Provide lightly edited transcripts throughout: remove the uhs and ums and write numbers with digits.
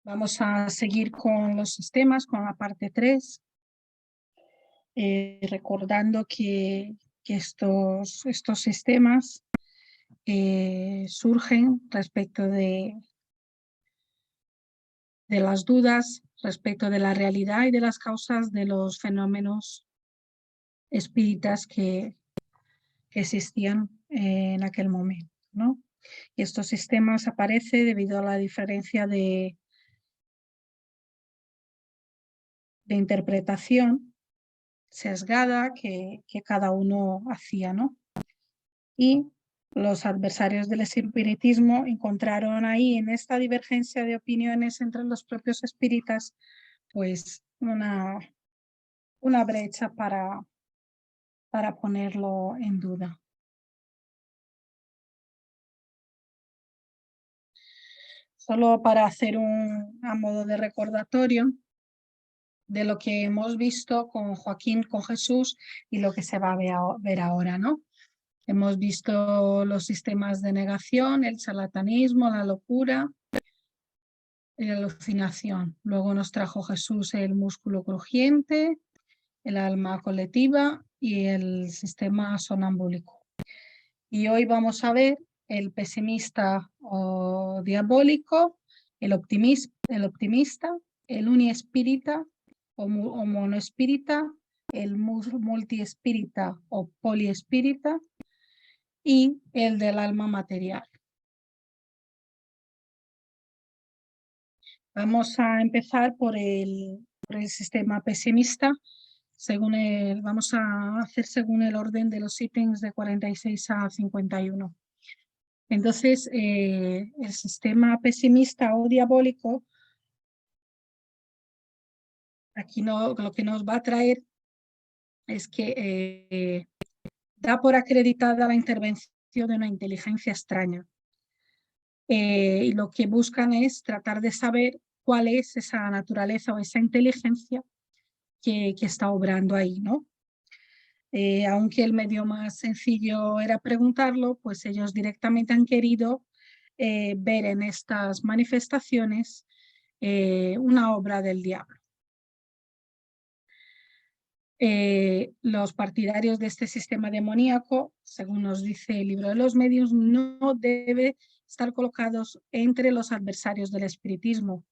Vamos a seguir con los sistemas, con la parte 3, recordando que estos sistemas surgen respecto de las dudas, respecto de la realidad y de las causas de los fenómenos espíritas que existían en aquel momento, ¿no? Y estos sistemas aparecen debido a la diferencia de interpretación sesgada que cada uno hacía, ¿no? Y los adversarios del espiritismo encontraron ahí, en esta divergencia de opiniones entre los propios espíritas, pues una brecha para ponerlo en duda. Solo para hacer a modo de recordatorio de lo que hemos visto con Joaquín, con Jesús, y lo que se va a ver ahora, ¿no? Hemos visto los sistemas de negación, el charlatanismo, la locura y la alucinación. Luego nos trajo Jesús el músculo crujiente, el alma colectiva y el sistema sonambúlico. Y hoy vamos a ver el pesimista o diabólico, el optimista, el uniespírita o monoespírita, el multiespírita o poliespírita y el del alma material. Vamos a empezar por el sistema pesimista. Vamos a hacer según el orden de los ítems de 46 a 51. Entonces, el sistema pesimista o diabólico, aquí lo que nos va a traer es que da por acreditada la intervención de una inteligencia extraña. Y lo que buscan es tratar de saber cuál es esa naturaleza o esa inteligencia que está obrando ahí, ¿no? Aunque el medio más sencillo era preguntarlo, pues ellos directamente han querido ver en estas manifestaciones una obra del diablo. Los partidarios de este sistema demoníaco, según nos dice el libro de los medios, no debe estar colocados entre los adversarios del espiritismo,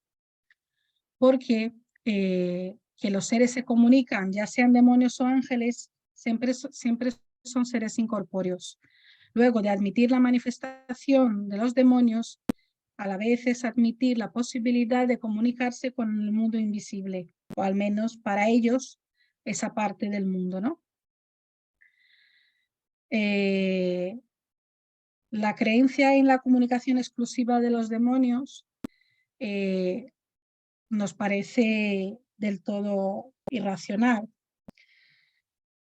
porque que los seres se comunican, ya sean demonios o ángeles, siempre son seres incorpóreos. Luego de admitir la manifestación de los demonios, a la vez es admitir la posibilidad de comunicarse con el mundo invisible, o al menos para ellos esa parte del mundo, ¿no? La creencia en la comunicación exclusiva de los demonios nos parece del todo irracional,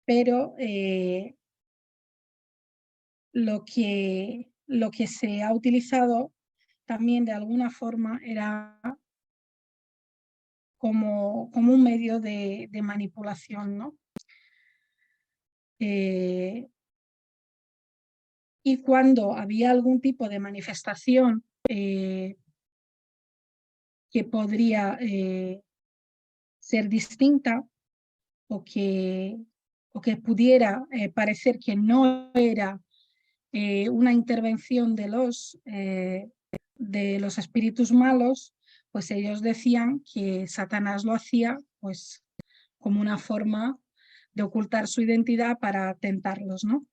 pero lo que se ha utilizado también de alguna forma era como un medio de manipulación, ¿no? Y cuando había algún tipo de manifestación que podría ser distinta o que pudiera parecer que no era una intervención de los espíritus malos, pues ellos decían que Satanás lo hacía pues como una forma de ocultar su identidad para tentarlos, ¿no?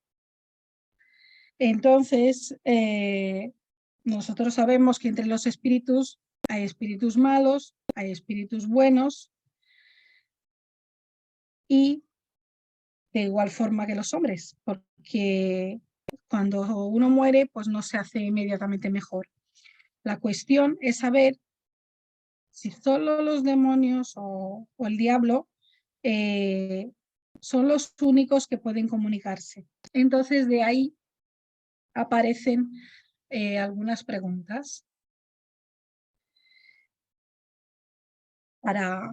Entonces, nosotros sabemos que entre los espíritus hay espíritus malos, hay espíritus buenos, y de igual forma que los hombres, porque cuando uno muere, pues no se hace inmediatamente mejor. La cuestión es saber si solo los demonios o el diablo son los únicos que pueden comunicarse. Entonces, de ahí aparecen algunas preguntas para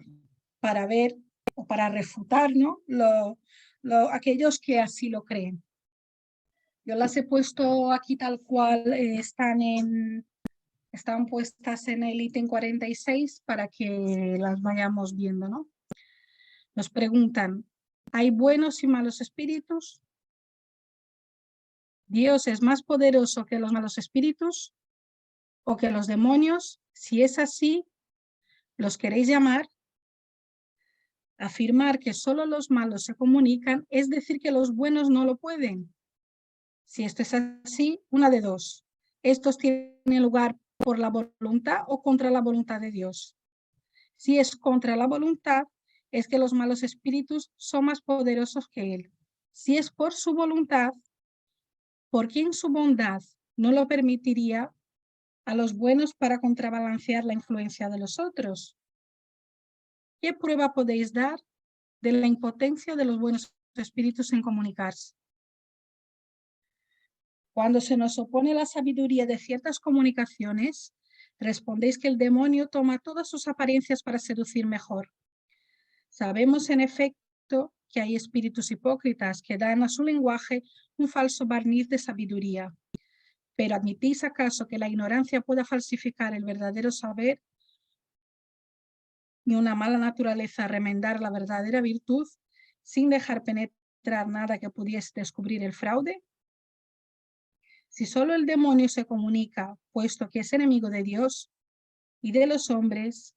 ver o para refutar, ¿no? Aquellos que así lo creen. Yo las he puesto aquí tal cual están en Están puestas en el ítem 46 para que las vayamos viendo, ¿no? Nos preguntan, ¿hay buenos y malos espíritus? ¿Dios es más poderoso que los malos espíritus o que los demonios? Si es así, ¿los queréis llamar? Afirmar que solo los malos se comunican es decir que los buenos no lo pueden. Si esto es así, una de dos. Estos tienen lugar por la voluntad o contra la voluntad de Dios. Si es contra la voluntad, es que los malos espíritus son más poderosos que Él. Si es por su voluntad, ¿por qué en su bondad no lo permitiría a los buenos para contrabalancear la influencia de los otros? ¿Qué prueba podéis dar de la impotencia de los buenos espíritus en comunicarse? Cuando se nos opone la sabiduría de ciertas comunicaciones, respondéis que el demonio toma todas sus apariencias para seducir mejor. Sabemos, en efecto, que hay espíritus hipócritas que dan a su lenguaje un falso barniz de sabiduría. ¿Pero admitís acaso que la ignorancia pueda falsificar el verdadero saber y una mala naturaleza remendar la verdadera virtud sin dejar penetrar nada que pudiese descubrir el fraude? Si solo el demonio se comunica, puesto que es enemigo de Dios y de los hombres,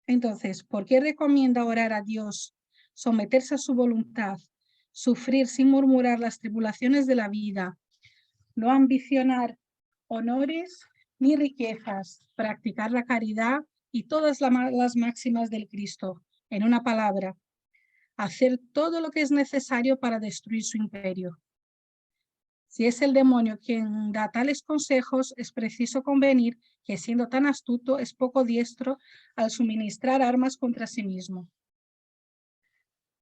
entonces, ¿por qué recomienda orar a Dios, someterse a su voluntad, sufrir sin murmurar las tribulaciones de la vida, no ambicionar honores ni riquezas, practicar la caridad y todas las máximas del Cristo? En una palabra, hacer todo lo que es necesario para destruir su imperio. Si es el demonio quien da tales consejos, es preciso convenir que, siendo tan astuto, es poco diestro al suministrar armas contra sí mismo.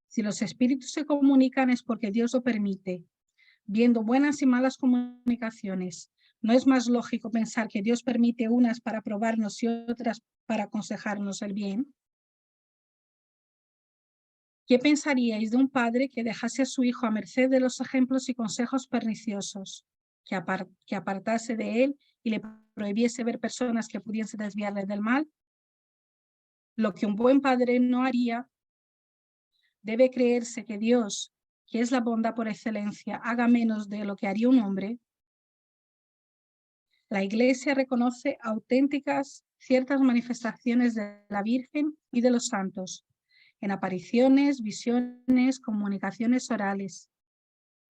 Si los espíritus se comunican es porque Dios lo permite, viendo buenas y malas comunicaciones. ¿No es más lógico pensar que Dios permite unas para probarnos y otras para aconsejarnos el bien? ¿Qué pensaríais de un padre que dejase a su hijo a merced de los ejemplos y consejos perniciosos, que apartase de él y le prohibiese ver personas que pudiesen desviarle del mal? Lo que un buen padre no haría, debe creerse que Dios, que es la bondad por excelencia, haga menos de lo que haría un hombre. La Iglesia reconoce auténticas ciertas manifestaciones de la Virgen y de los santos, en apariciones, visiones, comunicaciones orales.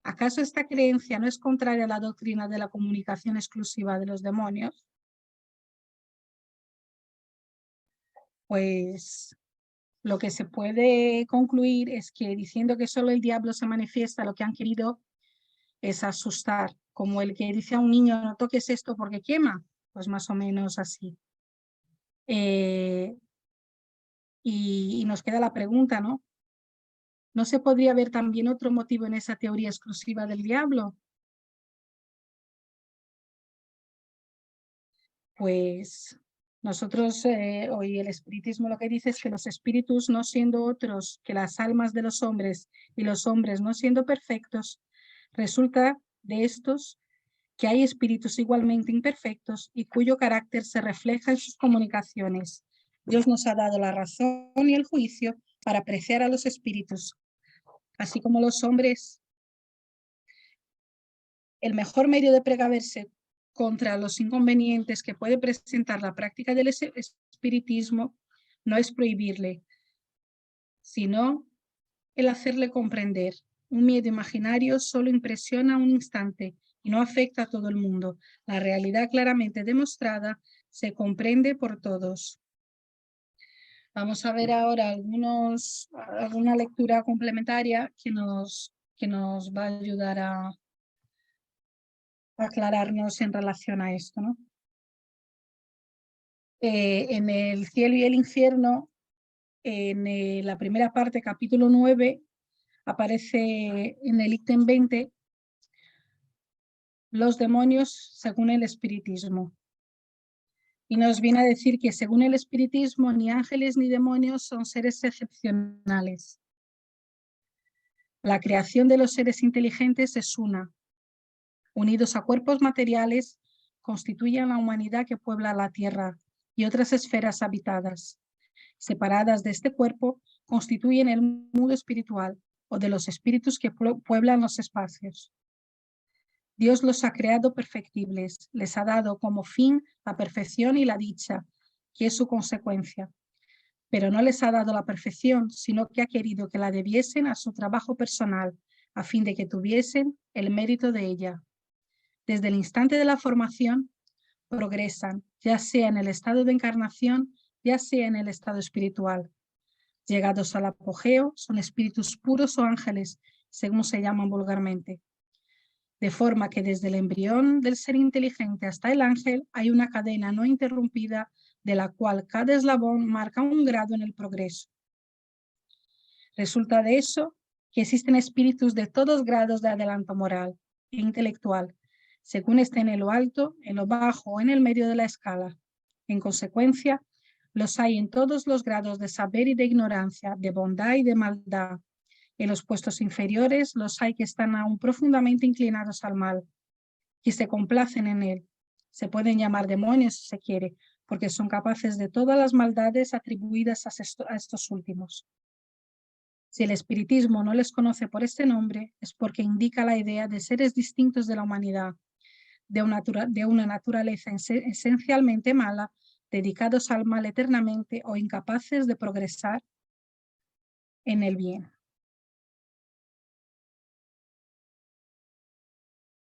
¿Acaso esta creencia no es contraria a la doctrina de la comunicación exclusiva de los demonios? Pues lo que se puede concluir es que diciendo que solo el diablo se manifiesta, lo que han querido es asustar, como el que dice a un niño no toques esto porque quema, pues más o menos así. Y nos queda la pregunta, ¿no? ¿No se podría ver también otro motivo en esa teoría exclusiva del diablo? Pues nosotros, hoy el espiritismo lo que dice es que los espíritus, no siendo otros que las almas de los hombres y los hombres no siendo perfectos, resulta de estos que hay espíritus igualmente imperfectos y cuyo carácter se refleja en sus comunicaciones. Dios nos ha dado la razón y el juicio para apreciar a los espíritus, así como los hombres. El mejor medio de precaverse contra los inconvenientes que puede presentar la práctica del espiritismo no es prohibirle, sino el hacerle comprender. Un miedo imaginario solo impresiona un instante y no afecta a todo el mundo. La realidad claramente demostrada se comprende por todos. Vamos a ver ahora alguna lectura complementaria que nos va a ayudar a aclararnos en relación a esto, ¿no? En el cielo y el infierno, en la primera parte, capítulo 9, aparece en el ítem 20 los demonios según el espiritismo. Y nos viene a decir que según el espiritismo ni ángeles ni demonios son seres excepcionales. La creación de los seres inteligentes es una, unidos a cuerpos materiales constituyen la humanidad que puebla la tierra y otras esferas habitadas. Separadas de este cuerpo, constituyen el mundo espiritual o de los espíritus que pueblan los espacios. Dios los ha creado perfectibles, les ha dado como fin la perfección y la dicha, que es su consecuencia. Pero no les ha dado la perfección, sino que ha querido que la debiesen a su trabajo personal, a fin de que tuviesen el mérito de ella. Desde el instante de la formación, progresan, ya sea en el estado de encarnación, ya sea en el estado espiritual. Llegados al apogeo, son espíritus puros o ángeles, según se llaman vulgarmente. De forma que desde el embrión del ser inteligente hasta el ángel hay una cadena no interrumpida de la cual cada eslabón marca un grado en el progreso. Resulta de eso que existen espíritus de todos grados de adelanto moral e intelectual, según estén en lo alto, en lo bajo o en el medio de la escala. En consecuencia, los hay en todos los grados de saber y de ignorancia, de bondad y de maldad. En los puestos inferiores los hay que están aún profundamente inclinados al mal, que se complacen en él. Se pueden llamar demonios si se quiere, porque son capaces de todas las maldades atribuidas a estos últimos. Si el espiritismo no les conoce por este nombre, es porque indica la idea de seres distintos de la humanidad, de una naturaleza esencialmente mala, dedicados al mal eternamente o incapaces de progresar en el bien.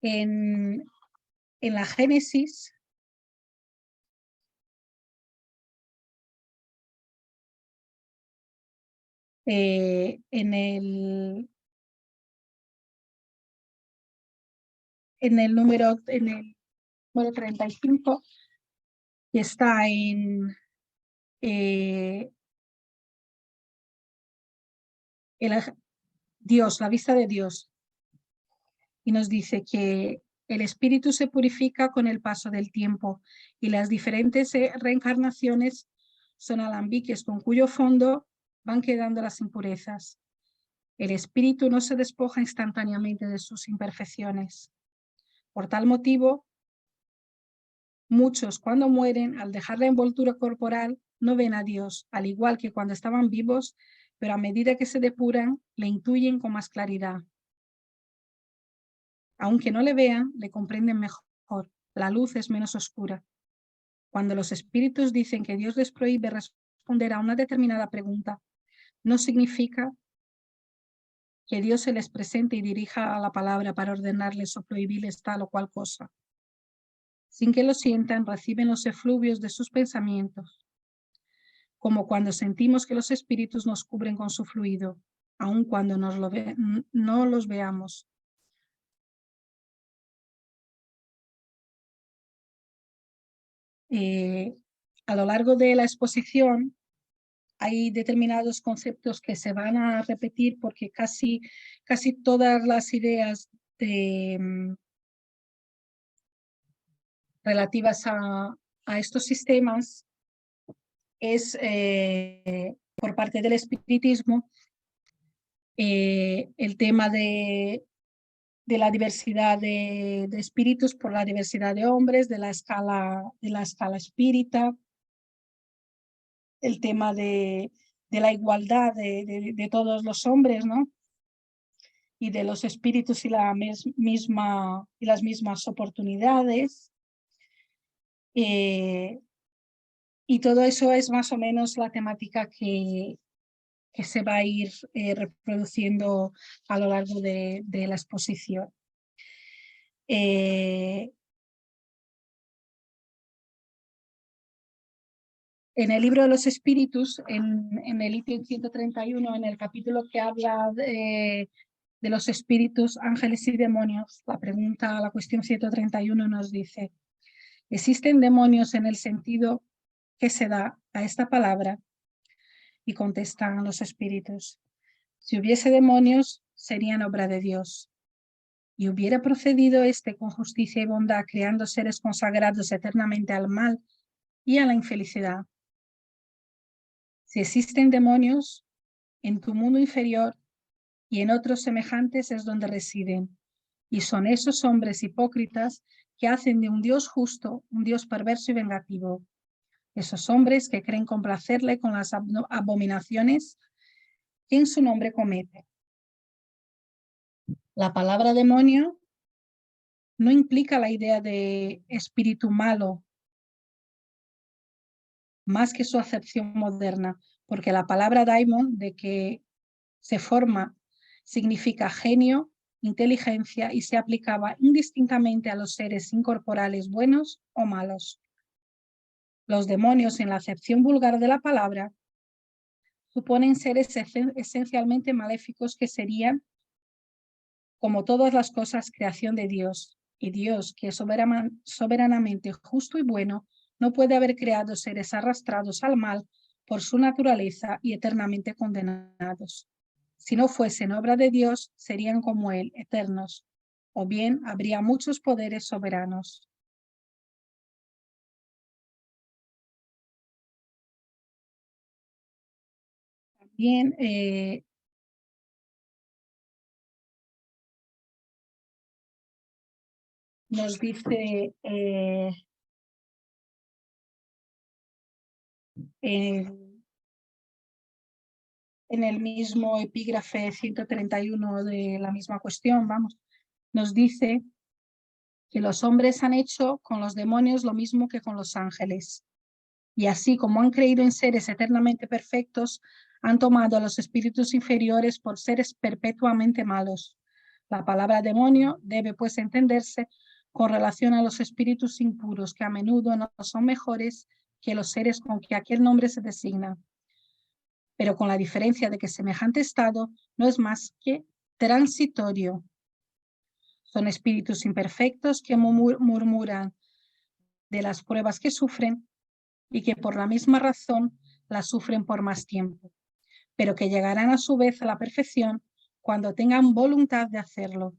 En la Génesis, en el número 35, que está en Dios, la vista de Dios, y nos dice que el espíritu se purifica con el paso del tiempo y las diferentes reencarnaciones son alambiques con cuyo fondo van quedando las impurezas. El espíritu no se despoja instantáneamente de sus imperfecciones. Por tal motivo, muchos cuando mueren, al dejar la envoltura corporal, no ven a Dios, al igual que cuando estaban vivos, pero a medida que se depuran, le intuyen con más claridad. Aunque no le vean, le comprenden mejor. La luz es menos oscura. Cuando los espíritus dicen que Dios les prohíbe responder a una determinada pregunta, no significa que Dios se les presente y dirija a la palabra para ordenarles o prohibirles tal o cual cosa. Sin que lo sientan, reciben los efluvios de sus pensamientos, como cuando sentimos que los espíritus nos cubren con su fluido, aun cuando no los veamos. A lo largo de la exposición hay determinados conceptos que se van a repetir porque casi todas las ideas relativas a estos sistemas es por parte del espiritismo el tema de la diversidad de espíritus por la diversidad de hombres, de la escala espírita, el tema de la igualdad de todos los hombres, ¿no? Y de los espíritus y las mismas oportunidades. Y todo eso es más o menos la temática que se va a ir reproduciendo a lo largo de la exposición. En el libro de los espíritus, en el ítem 131, en el capítulo que habla de los espíritus, ángeles y demonios, la cuestión 131 nos dice: ¿existen demonios en el sentido que se da a esta palabra? Y contestan los espíritus: si hubiese demonios, serían obra de Dios. Y hubiera procedido este con justicia y bondad, creando seres consagrados eternamente al mal y a la infelicidad. Si existen demonios, en tu mundo inferior y en otros semejantes es donde residen, y son esos hombres hipócritas que hacen de un Dios justo un Dios perverso y vengativo. Esos hombres que creen complacerle con las abominaciones que en su nombre comete. La palabra demonio no implica la idea de espíritu malo, más que su acepción moderna, porque la palabra daimon, de que se forma, significa genio, inteligencia y se aplicaba indistintamente a los seres incorporales buenos o malos. Los demonios, en la acepción vulgar de la palabra, suponen seres esencialmente maléficos que serían, como todas las cosas, creación de Dios. Y Dios, que es soberanamente justo y bueno, no puede haber creado seres arrastrados al mal por su naturaleza y eternamente condenados. Si no fuesen obra de Dios, serían como Él, eternos, o bien habría muchos poderes soberanos. También nos dice en el mismo epígrafe 131 de la misma cuestión, vamos, nos dice que los hombres han hecho con los demonios lo mismo que con los ángeles. Y así como han creído en seres eternamente perfectos, han tomado a los espíritus inferiores por seres perpetuamente malos. La palabra demonio debe pues entenderse con relación a los espíritus impuros, que a menudo no son mejores que los seres con que aquel nombre se designa, pero con la diferencia de que semejante estado no es más que transitorio. Son espíritus imperfectos que murmuran de las pruebas que sufren y que por la misma razón las sufren por más tiempo, pero que llegarán a su vez a la perfección cuando tengan voluntad de hacerlo.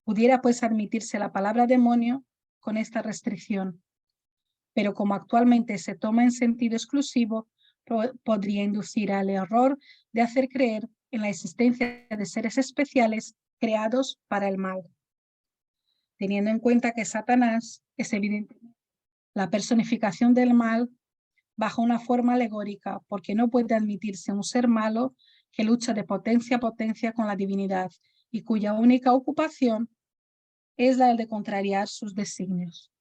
Pudiera pues admitirse la palabra demonio con esta restricción, pero como actualmente se toma en sentido exclusivo, podría inducir al error de hacer creer en la existencia de seres especiales creados para el mal, teniendo en cuenta que Satanás es evidentemente la personificación del mal bajo una forma alegórica, porque no puede admitirse un ser malo que lucha de potencia a potencia con la divinidad y cuya única ocupación es la de contrariar sus designios.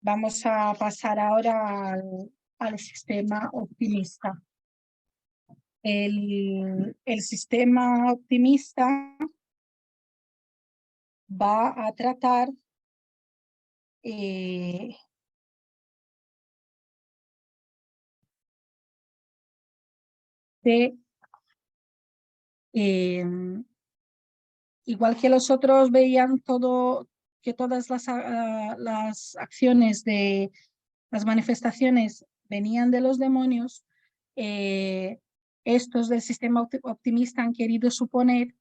Vamos a pasar ahora al sistema optimista. El sistema optimista va a tratar de, igual que los otros veían que todas las acciones de las manifestaciones venían de los demonios, estos del sistema optimista han querido suponer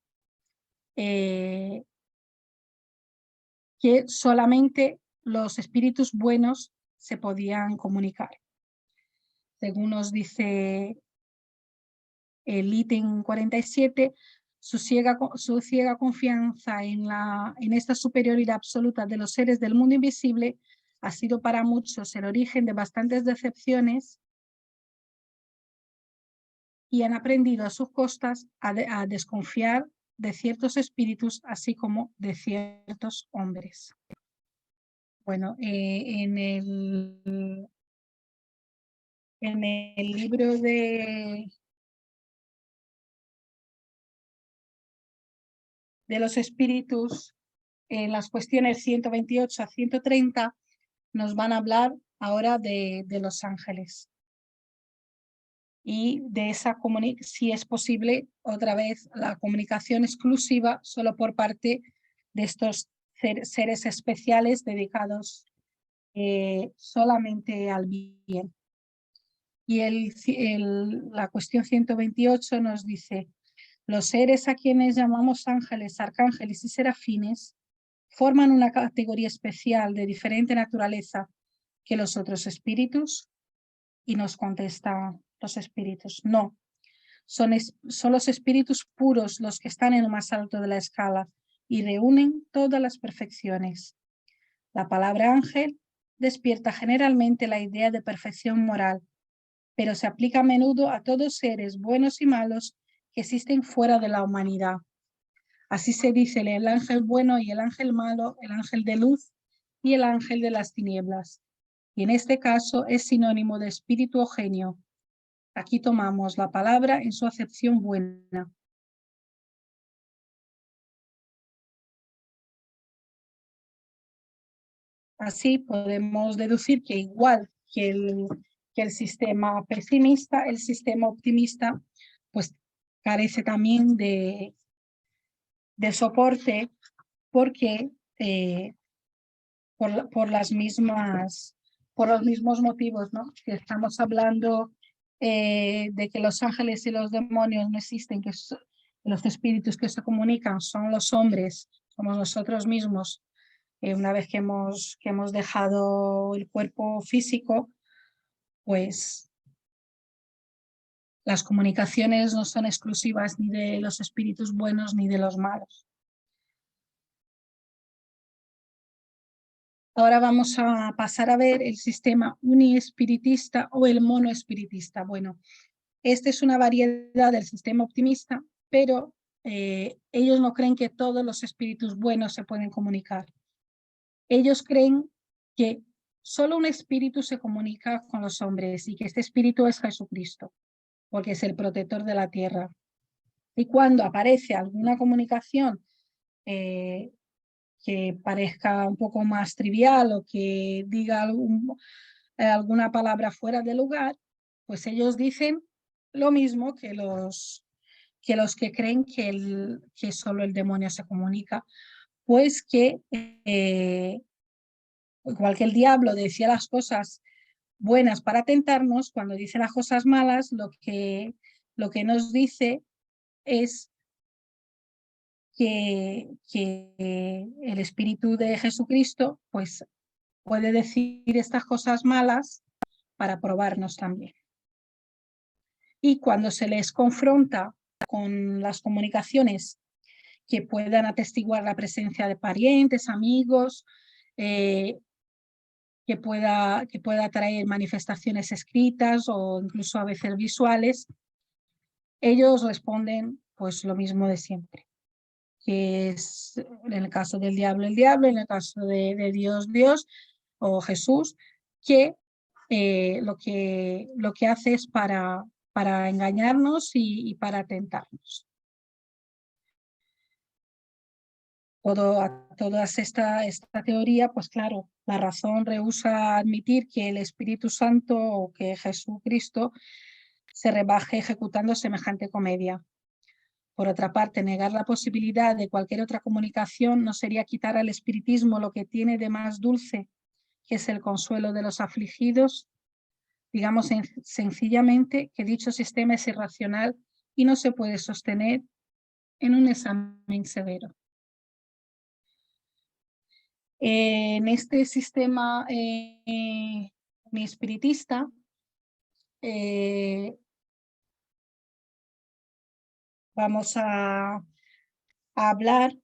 que solamente los espíritus buenos se podían comunicar. Según nos dice el ítem 47, su ciega confianza en esta superioridad absoluta de los seres del mundo invisible ha sido para muchos el origen de bastantes decepciones y han aprendido a sus costas a desconfiar de ciertos espíritus, así como de ciertos hombres. Bueno, en el libro de los espíritus, en las cuestiones 128 a 130, nos van a hablar ahora de los ángeles. Y de esa si es posible, otra vez, la comunicación exclusiva solo por parte de estos seres especiales dedicados solamente al bien. Y la cuestión 128 nos dice: los seres a quienes llamamos ángeles, arcángeles y serafines forman una categoría especial de diferente naturaleza que los otros espíritus. Y nos contesta los espíritus: no, Son los espíritus puros los que están en lo más alto de la escala y reúnen todas las perfecciones. La palabra ángel despierta generalmente la idea de perfección moral, pero se aplica a menudo a todos seres buenos y malos que existen fuera de la humanidad. Así se dice el ángel bueno y el ángel malo, el ángel de luz y el ángel de las tinieblas. Y en este caso es sinónimo de espíritu o genio. Aquí tomamos la palabra en su acepción buena. Así podemos deducir que igual que el sistema pesimista, el sistema optimista pues carece también de soporte porque por los mismos motivos, ¿no? Que estamos hablando de que los ángeles y los demonios no existen, que los espíritus que se comunican son los hombres, somos nosotros mismos. Una vez que hemos dejado el cuerpo físico, pues las comunicaciones no son exclusivas ni de los espíritus buenos ni de los malos. Ahora vamos a pasar a ver el sistema uniespiritista o el monoespiritista. Bueno, esta es una variedad del sistema optimista, pero ellos no creen que todos los espíritus buenos se pueden comunicar. Ellos creen que solo un espíritu se comunica con los hombres y que este espíritu es Jesucristo, porque es el protector de la tierra. Y cuando aparece alguna comunicación que parezca un poco más trivial o que diga alguna palabra fuera de lugar, pues ellos dicen lo mismo que los que creen que solo el demonio se comunica, pues que igual que el diablo decía las cosas buenas para tentarnos, cuando dice las cosas malas, lo que nos dice es que el Espíritu de Jesucristo pues puede decir estas cosas malas para probarnos también. Y cuando se les confronta con las comunicaciones que puedan atestiguar la presencia de parientes, amigos, que pueda traer manifestaciones escritas o incluso a veces visuales, ellos responden pues lo mismo de siempre, que es en el caso del diablo el diablo, en el caso de Dios Dios o Jesús, que lo que hace es para engañarnos y para tentarnos. Toda esta teoría, pues claro, la razón rehúsa admitir que el Espíritu Santo o que Jesucristo se rebaje ejecutando semejante comedia. Por otra parte, negar la posibilidad de cualquier otra comunicación no sería quitar al espiritismo lo que tiene de más dulce, que es el consuelo de los afligidos. Digamos sencillamente que dicho sistema es irracional y no se puede sostener en un examen severo. En este sistema espiritista, vamos a hablar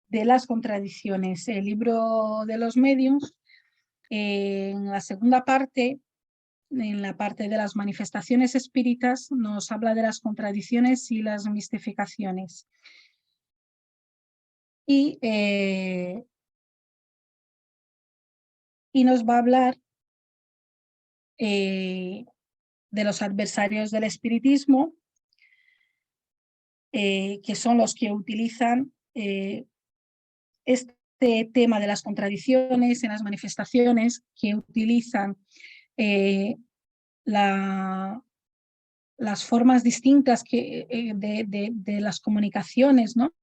de las contradicciones. El libro de los mediums, en la segunda parte, en la parte de las manifestaciones espíritas, nos habla de las contradicciones y las mistificaciones. Y nos va a hablar de los adversarios del espiritismo, que son los que utilizan este tema de las contradicciones en las manifestaciones, que utilizan las formas distintas de las comunicaciones, ¿no?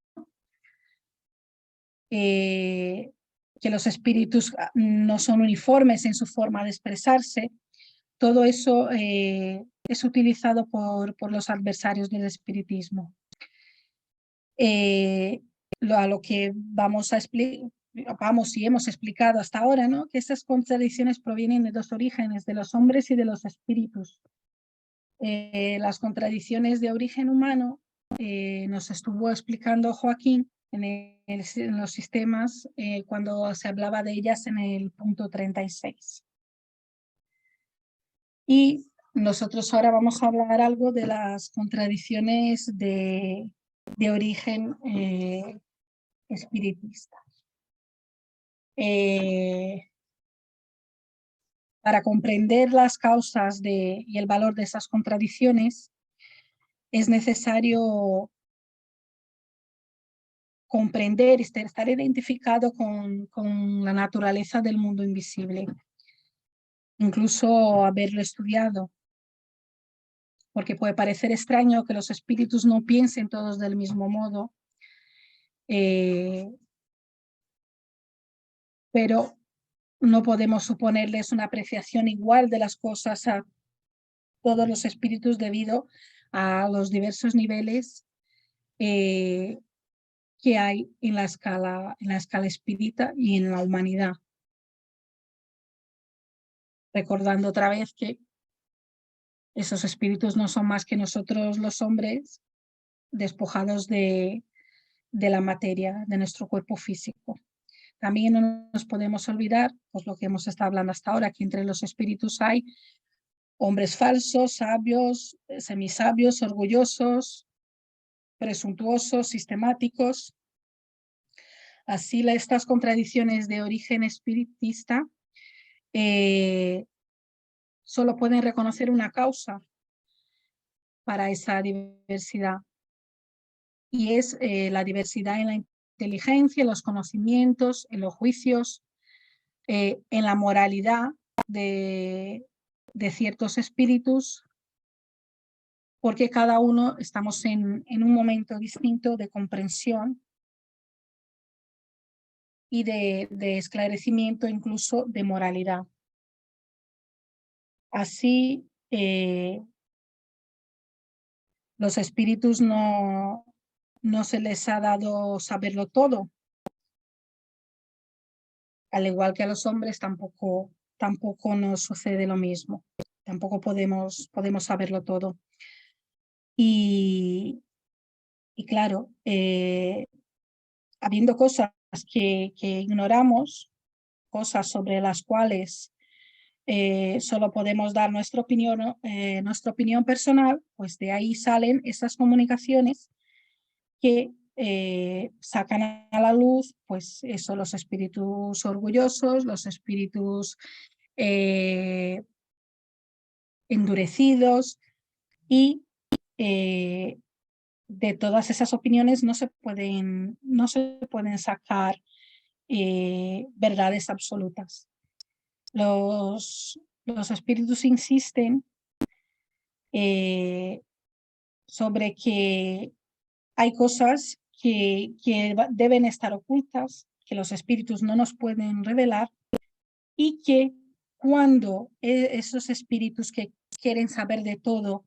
Que los espíritus no son uniformes en su forma de expresarse. Todo eso es utilizado por los adversarios del espiritismo. A lo que vamos y hemos explicado hasta ahora, ¿no? Que estas contradicciones provienen de dos orígenes, de los hombres y de los espíritus. las contradicciones de origen humano nos estuvo explicando Joaquín en los sistemas cuando se hablaba de ellas en el punto 36. Y nosotros ahora vamos a hablar algo de las contradicciones de origen espiritista. Para comprender las causas y el valor de esas contradicciones, es necesario comprender, estar identificado con la naturaleza del mundo invisible, incluso haberlo estudiado, porque puede parecer extraño que los espíritus no piensen todos del mismo modo, pero no podemos suponerles una apreciación igual de las cosas a todos los espíritus debido a los diversos niveles que hay en la escala espírita y en la humanidad. Recordando otra vez que esos espíritus no son más que nosotros los hombres despojados de la materia, de nuestro cuerpo físico. También no nos podemos olvidar, pues lo que hemos estado hablando hasta ahora, que entre los espíritus hay hombres falsos, sabios, semisabios, orgullosos, presuntuosos, sistemáticos. Así, estas contradicciones de origen espiritista solo pueden reconocer una causa para esa diversidad, y es la diversidad en la inteligencia, en los conocimientos, en los juicios, en la moralidad de ciertos espíritus, porque cada uno estamos en un momento distinto de comprensión y de esclarecimiento, incluso de moralidad. Así, los espíritus no se les ha dado saberlo todo. Al igual que a los hombres, tampoco nos sucede lo mismo. Tampoco podemos saberlo todo. Y claro, habiendo cosas que ignoramos, cosas sobre las cuales solo podemos dar nuestra opinión personal, pues de ahí salen esas comunicaciones que sacan a la luz, pues eso, los espíritus orgullosos, los espíritus endurecidos, y de todas esas opiniones no se pueden sacar verdades absolutas. Los espíritus insisten sobre que hay cosas que deben estar ocultas, que los espíritus no nos pueden revelar, y que cuando esos espíritus que quieren saber de todo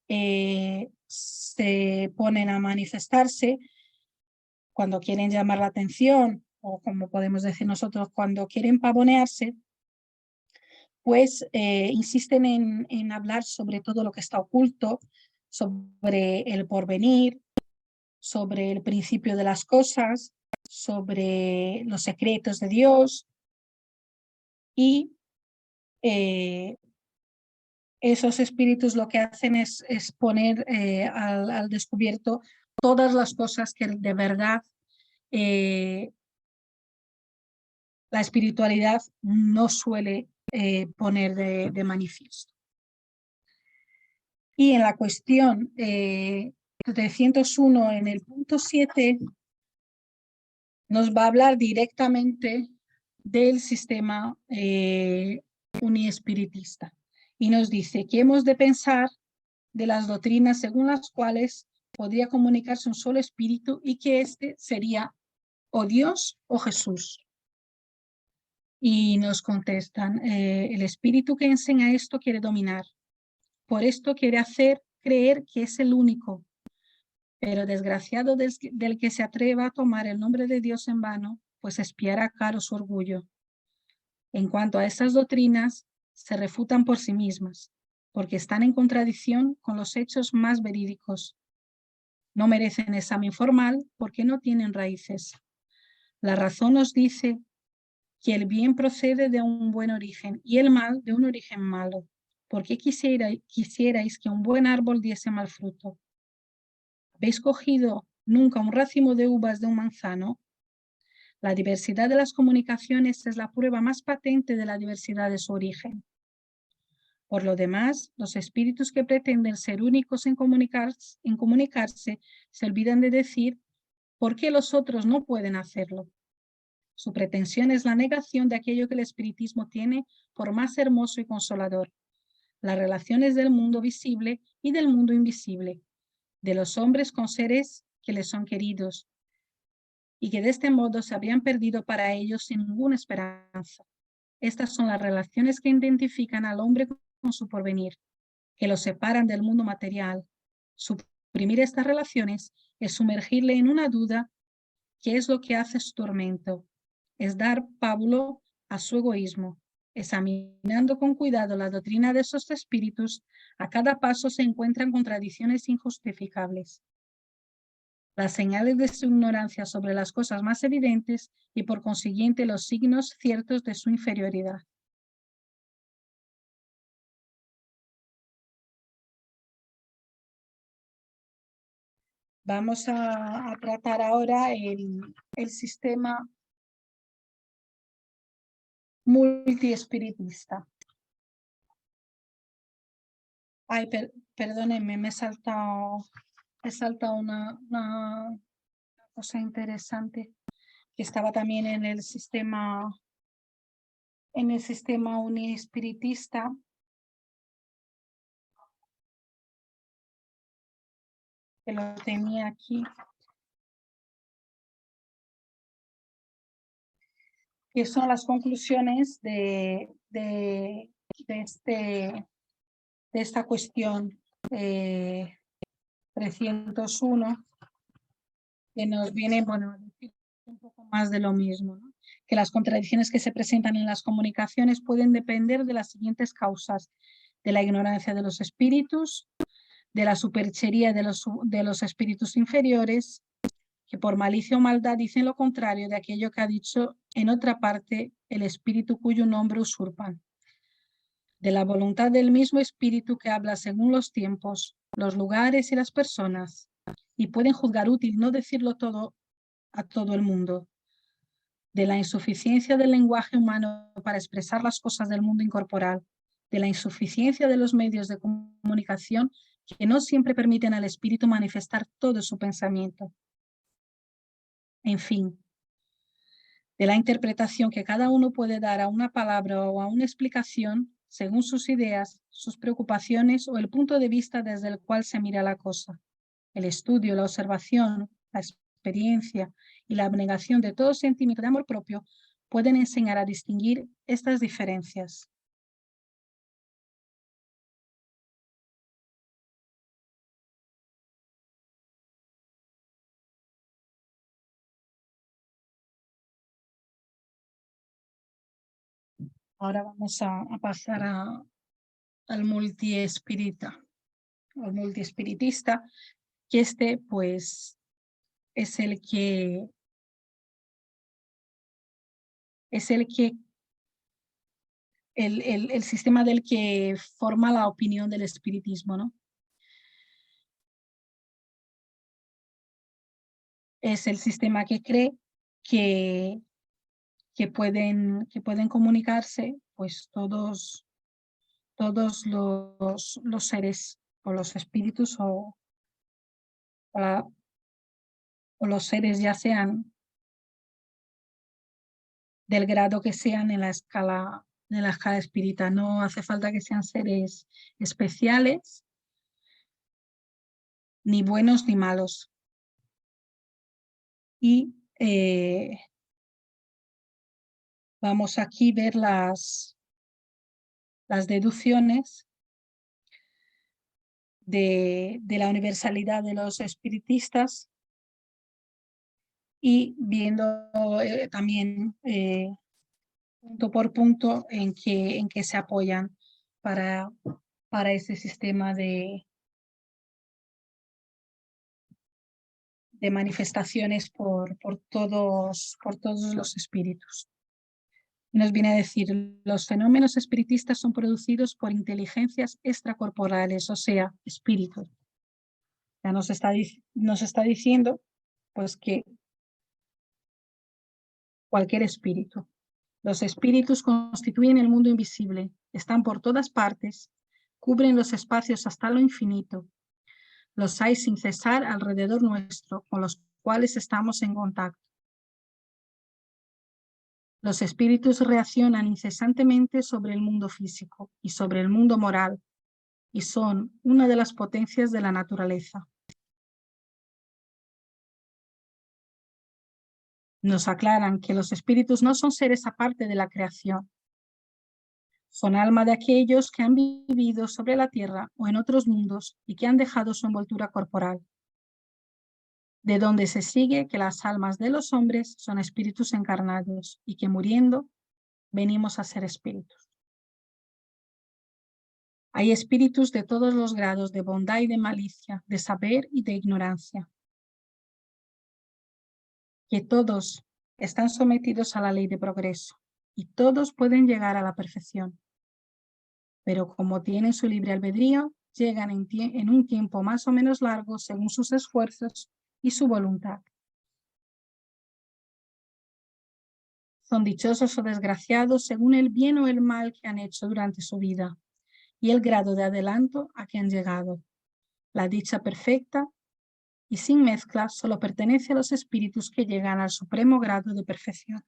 se ponen a manifestarse, cuando quieren llamar la atención, o como podemos decir nosotros, cuando quieren pavonearse, pues insisten en hablar sobre todo lo que está oculto, sobre el porvenir, sobre el principio de las cosas, sobre los secretos de Dios, y esos espíritus lo que hacen es poner al descubierto todas las cosas que de verdad la espiritualidad no suele poner de manifiesto. Y en la cuestión 301, en el punto 7, nos va a hablar directamente del sistema uniespiritista, y nos dice que hemos de pensar de las doctrinas según las cuales podría comunicarse un solo espíritu, y que este sería o Dios o Jesús. Y nos contestan, el espíritu que enseña esto quiere dominar, por esto quiere hacer creer que es el único, pero desgraciado del que se atreva a tomar el nombre de Dios en vano, pues espiará caro su orgullo. En cuanto a estas doctrinas, se refutan por sí mismas, porque están en contradicción con los hechos más verídicos. No merecen examen formal porque no tienen raíces. La razón nos dice que el bien procede de un buen origen y el mal de un origen malo. ¿Por qué quisierais que un buen árbol diese mal fruto? ¿Habéis cogido nunca un racimo de uvas de un manzano? La diversidad de las comunicaciones es la prueba más patente de la diversidad de su origen. Por lo demás, los espíritus que pretenden ser únicos en comunicarse se olvidan de decir por qué los otros no pueden hacerlo. Su pretensión es la negación de aquello que el espiritismo tiene por más hermoso y consolador, las relaciones del mundo visible y del mundo invisible, de los hombres con seres que les son queridos y que de este modo se habrían perdido para ellos sin ninguna esperanza. Estas son las relaciones que identifican al hombre con su porvenir, que lo separan del mundo material. Suprimir estas relaciones es sumergirle en una duda que es lo que hace su tormento, es dar pábulo a su egoísmo. Examinando con cuidado la doctrina de esos espíritus, a cada paso se encuentran contradicciones injustificables. Las señales de su ignorancia sobre las cosas más evidentes y por consiguiente los signos ciertos de su inferioridad. Vamos a tratar ahora el sistema multiespiritista. Ay, perdónenme, me he saltado una cosa interesante que estaba también en el sistema uniespiritista. Que lo tenía aquí. Que son las conclusiones de esta cuestión 301, que nos viene, bueno, a decir un poco más de lo mismo, ¿no? Que las contradicciones que se presentan en las comunicaciones pueden depender de las siguientes causas: de la ignorancia de los espíritus, de la superchería de los espíritus inferiores, que por malicia o maldad dicen lo contrario de aquello que ha dicho en otra parte el espíritu cuyo nombre usurpan, de la voluntad del mismo espíritu que habla según los tiempos, los lugares y las personas, y pueden juzgar útil no decirlo todo a todo el mundo, de la insuficiencia del lenguaje humano para expresar las cosas del mundo incorporal, de la insuficiencia de los medios de comunicación que no siempre permiten al espíritu manifestar todo su pensamiento. En fin, de la interpretación que cada uno puede dar a una palabra o a una explicación según sus ideas, sus preocupaciones o el punto de vista desde el cual se mira la cosa. El estudio, la observación, la experiencia y la abnegación de todo sentimiento de amor propio pueden enseñar a distinguir estas diferencias. Ahora vamos a pasar al multiespiritista, que pues es el que el sistema del que forma la opinión del espiritismo, ¿no? Es el sistema que cree que, pueden comunicarse pues todos los seres o los espíritus o los seres, ya sean del grado que sean en la escala espírita. No hace falta que sean seres especiales, ni buenos ni malos. Y vamos aquí a ver las deducciones de la universalidad de los espiritistas y viendo también punto por punto en que se apoyan para para ese sistema de manifestaciones por todos los espíritus. Nos viene a decir, los fenómenos espiritistas son producidos por inteligencias extracorporales, o sea, espíritus. Ya nos está diciendo pues que cualquier espíritu. Los espíritus constituyen el mundo invisible, están por todas partes, cubren los espacios hasta lo infinito. Los hay sin cesar alrededor nuestro, con los cuales estamos en contacto. Los espíritus reaccionan incesantemente sobre el mundo físico y sobre el mundo moral, y son una de las potencias de la naturaleza. Nos aclaran que los espíritus no son seres aparte de la creación. Son alma de aquellos que han vivido sobre la tierra o en otros mundos y que han dejado su envoltura corporal. De donde se sigue que las almas de los hombres son espíritus encarnados y que muriendo venimos a ser espíritus. Hay espíritus de todos los grados de bondad y de malicia, de saber y de ignorancia, que todos están sometidos a la ley de progreso y todos pueden llegar a la perfección. Pero como tienen su libre albedrío, llegan en un tiempo más o menos largo según sus esfuerzos y su voluntad. Son dichosos o desgraciados según el bien o el mal que han hecho durante su vida y el grado de adelanto a que han llegado. La dicha perfecta y sin mezcla solo pertenece a los espíritus que llegan al supremo grado de perfección.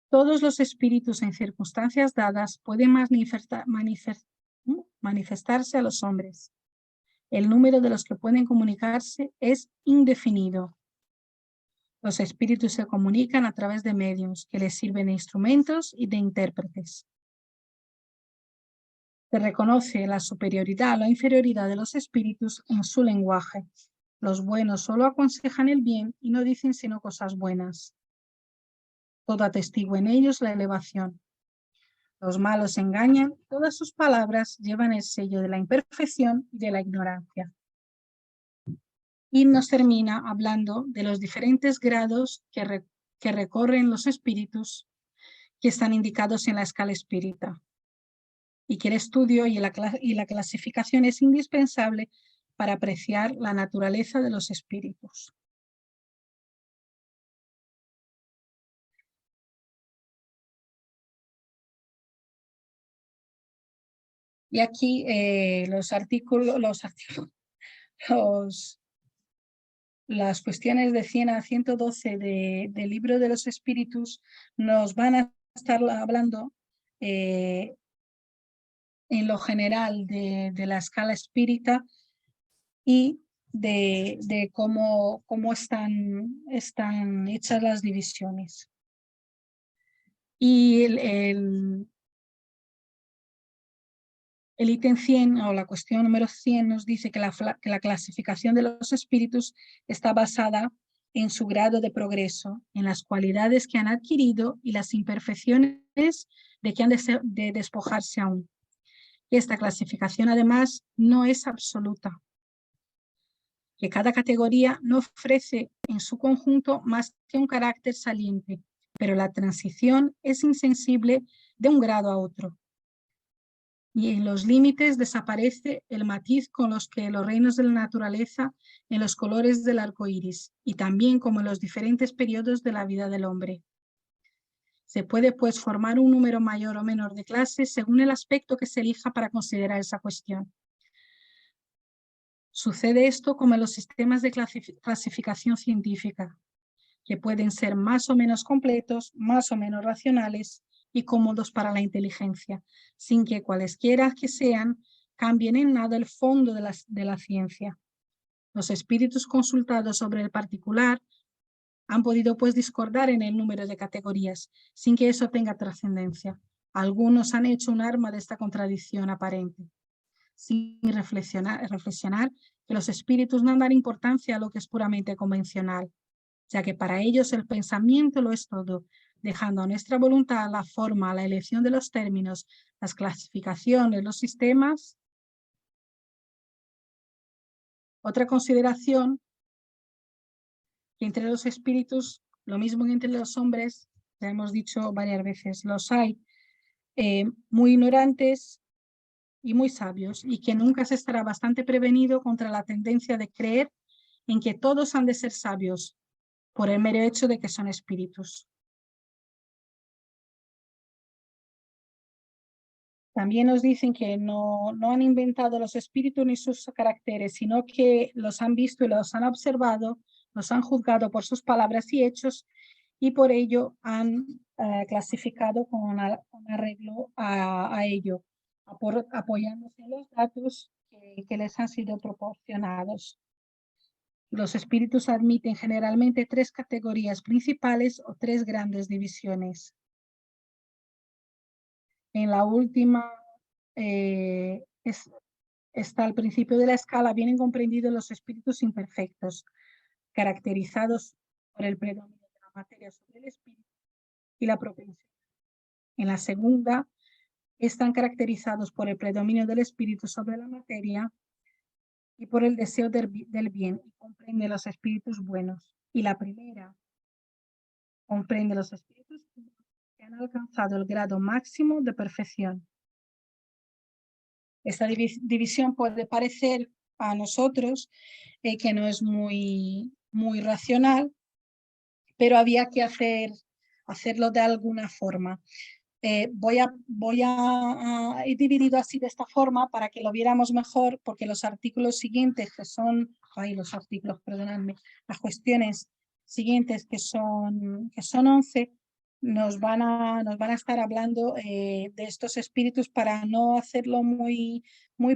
Todos los espíritus en circunstancias dadas pueden manifestarse a los hombres. El número de los que pueden comunicarse es indefinido. Los espíritus se comunican a través de medios que les sirven de instrumentos y de intérpretes. Se reconoce la superioridad o la inferioridad de los espíritus en su lenguaje. Los buenos solo aconsejan el bien y no dicen sino cosas buenas. Todo atestigua en ellos la elevación. Los malos engañan, todas sus palabras llevan el sello de la imperfección y de la ignorancia. Y nos termina hablando de los diferentes grados que recorren los espíritus que están indicados en la escala espírita. Y que el estudio y la clasificación es indispensable para apreciar la naturaleza de los espíritus. Y aquí las cuestiones de 100 a 112 del libro de los espíritus nos van a estar hablando en lo general de la escala espírita y de cómo están hechas las divisiones. Y el ítem 100 o la cuestión número 100 nos dice que la clasificación de los espíritus está basada en su grado de progreso, en las cualidades que han adquirido y las imperfecciones de que han de despojarse aún. Esta clasificación además no es absoluta, que cada categoría no ofrece en su conjunto más que un carácter saliente, pero la transición es insensible de un grado a otro. Y en los límites desaparece el matiz con los que los reinos de la naturaleza en los colores del arco iris y también como en los diferentes periodos de la vida del hombre. Se puede pues formar un número mayor o menor de clases según el aspecto que se elija para considerar esa cuestión. Sucede esto como en los sistemas de clasificación científica, que pueden ser más o menos completos, más o menos racionales y cómodos para la inteligencia, sin que cualesquiera que sean cambien en nada el fondo de la ciencia. Los espíritus consultados sobre el particular han podido pues discordar en el número de categorías, sin que eso tenga trascendencia. Algunos han hecho un arma de esta contradicción aparente, sin reflexionar que los espíritus no dan importancia a lo que es puramente convencional, ya que para ellos el pensamiento lo es todo, dejando a nuestra voluntad la forma, la elección de los términos, las clasificaciones, los sistemas. Otra consideración, que entre los espíritus, lo mismo que entre los hombres, ya hemos dicho varias veces, los hay muy ignorantes y muy sabios, y que nunca se estará bastante prevenido contra la tendencia de creer en que todos han de ser sabios por el mero hecho de que son espíritus. También nos dicen que no han inventado los espíritus ni sus caracteres, sino que los han visto y los han observado, los han juzgado por sus palabras y hechos, y por ello han clasificado con arreglo a ello, apoyándose en los datos que les han sido proporcionados. Los espíritus admiten generalmente 3 categorías principales o 3 grandes divisiones. En la última está al principio de la escala, vienen comprendidos los espíritus imperfectos, caracterizados por el predominio de la materia sobre el espíritu y la propensión. En la segunda, están caracterizados por el predominio del espíritu sobre la materia y por el deseo del bien, y comprende los espíritus buenos. Y la primera comprende los espíritus que han alcanzado el grado máximo de perfección. Esta división puede parecer a nosotros que no es muy racional, pero había que hacerlo de alguna forma. He dividido así de esta forma para que lo viéramos mejor, porque los artículos siguientes que son, perdonadme, las cuestiones siguientes que son 11, nos van a estar hablando de estos espíritus. Para no hacerlo muy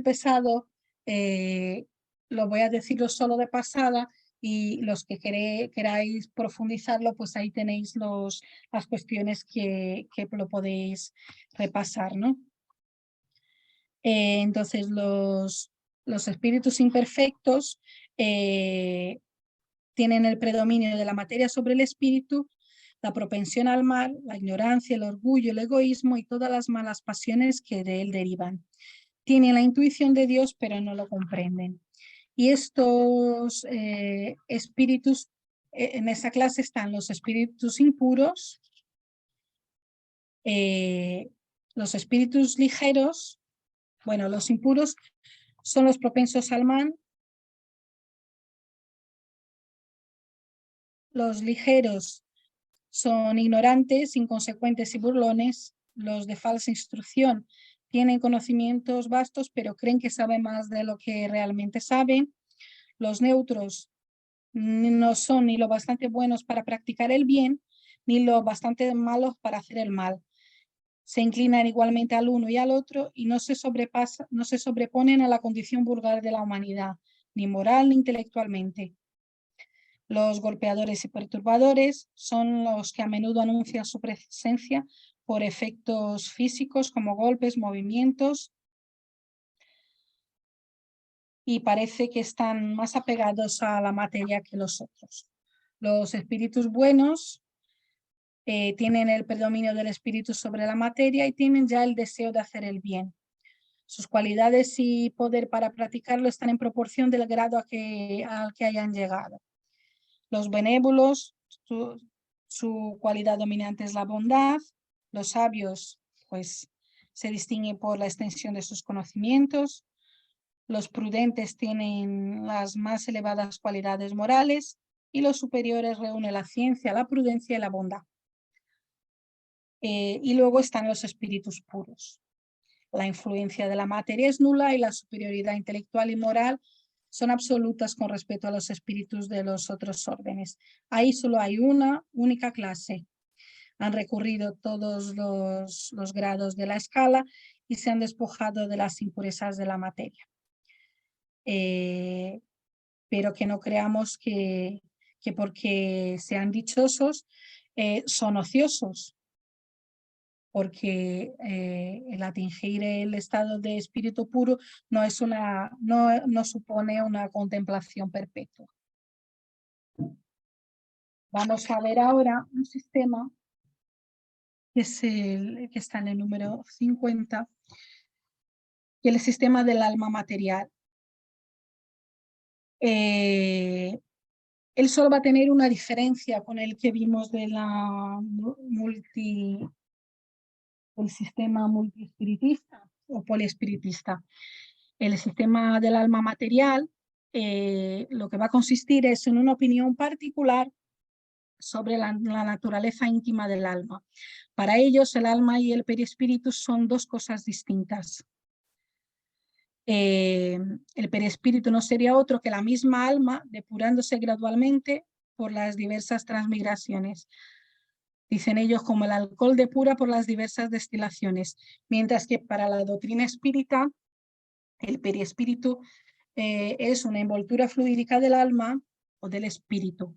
pesado, lo voy a decirlo solo de pasada, y los que queráis profundizarlo, pues ahí tenéis las cuestiones que lo podéis repasar, ¿no? Entonces, los espíritus imperfectos tienen el predominio de la materia sobre el espíritu, la propensión al mal, la ignorancia, el orgullo, el egoísmo y todas las malas pasiones que de él derivan. Tienen la intuición de Dios, pero no lo comprenden. Y estos espíritus, en esa clase están los espíritus impuros, los espíritus ligeros. Bueno, los impuros son los propensos al mal, los ligeros son ignorantes, inconsecuentes y burlones, los de falsa instrucción tienen conocimientos vastos, pero creen que saben más de lo que realmente saben. Los neutros no son ni lo bastante buenos para practicar el bien, ni lo bastante malos para hacer el mal. Se inclinan igualmente al uno y al otro y no se sobreponen a la condición vulgar de la humanidad, ni moral ni intelectualmente. Los golpeadores y perturbadores son los que a menudo anuncian su presencia por efectos físicos como golpes, movimientos, y parece que están más apegados a la materia que los otros. Los espíritus buenos tienen el predominio del espíritu sobre la materia y tienen ya el deseo de hacer el bien. Sus cualidades y poder para practicarlo están en proporción del grado al que hayan llegado. Los benévolos, su cualidad dominante es la bondad. Los sabios, pues, se distinguen por la extensión de sus conocimientos. Los prudentes tienen las más elevadas cualidades morales, y los superiores reúnen la ciencia, la prudencia y la bondad. Y luego están los espíritus puros. La influencia de la materia es nula y la superioridad intelectual y moral son absolutas con respecto a los espíritus de los otros órdenes. Ahí solo hay una única clase. Han recurrido todos los grados de la escala y se han despojado de las impurezas de la materia. Pero que no creamos que porque sean dichosos son ociosos, porque el atingir el estado de espíritu puro no supone una contemplación perpetua. Vamos a ver ahora un sistema que es el que está en el número 50, y el sistema del alma material. Él solo va a tener una diferencia con el que vimos de del sistema multiespiritista o poliespiritista. El sistema del alma material lo que va a consistir es en una opinión particular sobre la naturaleza íntima del alma. Para ellos, el alma y el perispíritu son dos cosas distintas. El perispíritu no sería otro que la misma alma depurándose gradualmente por las diversas transmigraciones. Dicen ellos como el alcohol depura por las diversas destilaciones, mientras que para la doctrina espírita, el perispíritu es una envoltura fluídica del alma o del espíritu,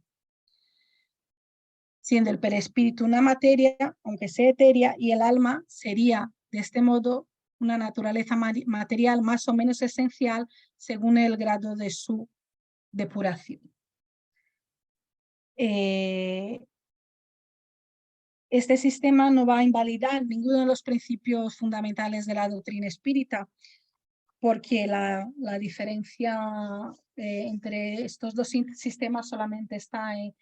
siendo el perispíritu una materia, aunque sea etérea, y el alma sería, de este modo, una naturaleza material más o menos esencial según el grado de su depuración. Este sistema no va a invalidar ninguno de los principios fundamentales de la doctrina espírita, porque la diferencia entre estos dos sistemas solamente está en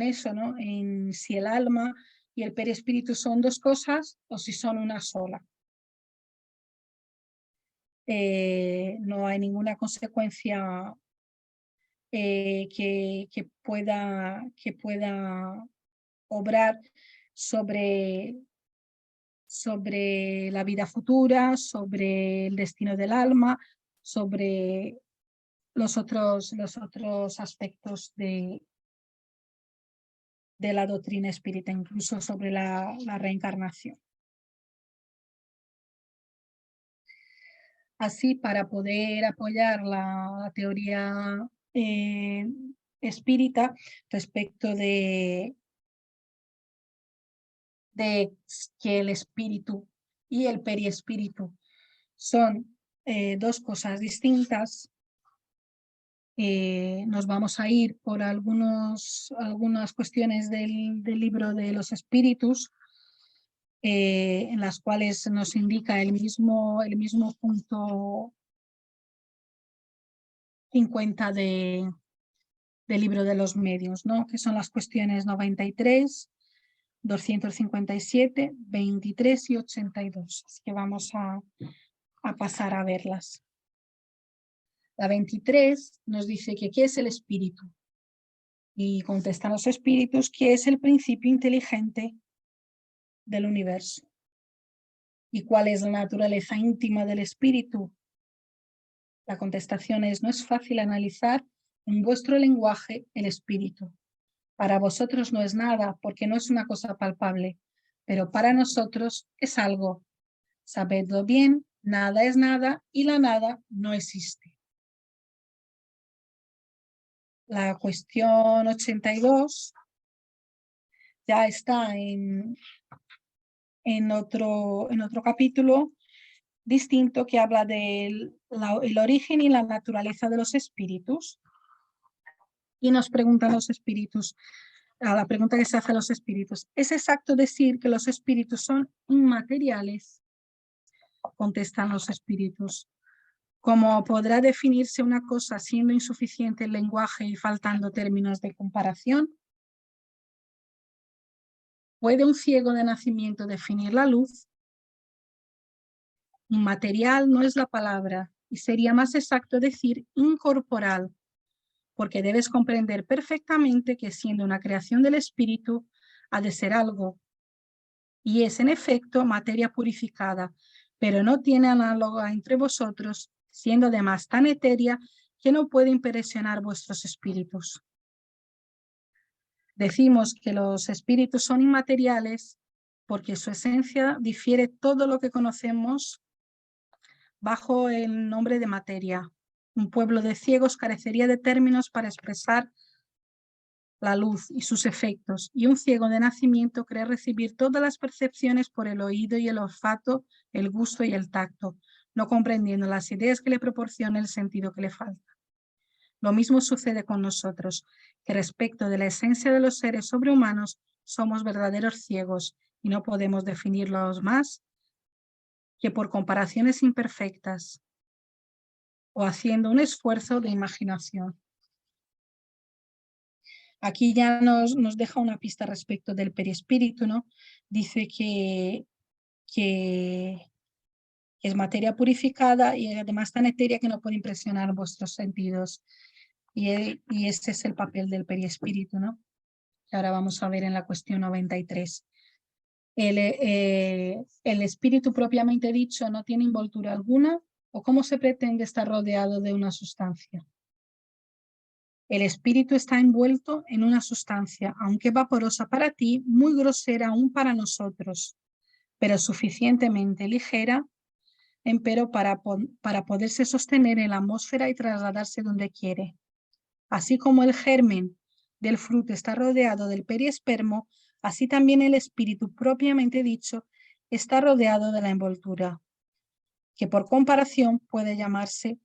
eso, ¿no? En si el alma y el perispíritu son dos cosas o si son una sola. No hay ninguna consecuencia que pueda obrar sobre la vida futura, sobre el destino del alma, sobre los otros aspectos de la doctrina espírita, incluso sobre la reencarnación. Así, para poder apoyar la teoría espírita respecto de que el espíritu y el periespíritu son dos cosas distintas, nos vamos a ir por algunas cuestiones del libro de los espíritus, en las cuales nos indica el mismo punto 50 del libro de los medios, ¿no? Que son las cuestiones 93, 257, 23 y 82. Así que vamos a pasar a verlas. La 23 nos dice que ¿qué es el espíritu? Y contestan los espíritus que es el principio inteligente del universo. ¿Y cuál es la naturaleza íntima del espíritu? La contestación es: no es fácil analizar en vuestro lenguaje el espíritu. Para vosotros no es nada, porque no es una cosa palpable, pero para nosotros es algo. Sabedlo bien, nada es nada y la nada no existe. La cuestión 82 ya está en otro capítulo distinto que habla del el origen y la naturaleza de los espíritus. Y nos preguntan los espíritus, a la pregunta que se hace a los espíritus: ¿es exacto decir que los espíritus son inmateriales? Contestan los espíritus: ¿cómo podrá definirse una cosa siendo insuficiente el lenguaje y faltando términos de comparación? ¿Puede un ciego de nacimiento definir la luz? Inmaterial no es la palabra y sería más exacto decir incorporal, porque debes comprender perfectamente que siendo una creación del espíritu ha de ser algo, y es en efecto materia purificada, pero no tiene análoga entre vosotros, siendo además tan etérea que no puede impresionar vuestros espíritus. Decimos que los espíritus son inmateriales porque su esencia difiere todo lo que conocemos bajo el nombre de materia. Un pueblo de ciegos carecería de términos para expresar la luz y sus efectos, y un ciego de nacimiento cree recibir todas las percepciones por el oído y el olfato, el gusto y el tacto, no comprendiendo las ideas que le proporciona el sentido que le falta. Lo mismo sucede con nosotros, que respecto de la esencia de los seres sobrehumanos somos verdaderos ciegos, y no podemos definirlos más que por comparaciones imperfectas o haciendo un esfuerzo de imaginación. Aquí ya nos deja una pista respecto del perispíritu, ¿no? Dice que es materia purificada y además tan etérea que no puede impresionar vuestros sentidos. Y este es el papel del perispíritu, ¿no? Que ahora vamos a ver en la cuestión 93. El espíritu propiamente dicho no tiene envoltura alguna, o cómo se pretende estar rodeado de una sustancia. El espíritu está envuelto en una sustancia, aunque vaporosa para ti, muy grosera aún para nosotros, pero suficientemente ligera, empero para poderse sostener en la atmósfera y trasladarse donde quiere. Así como el germen del fruto está rodeado del periespermo, así también el espíritu propiamente dicho está rodeado de la envoltura, que por comparación puede llamarse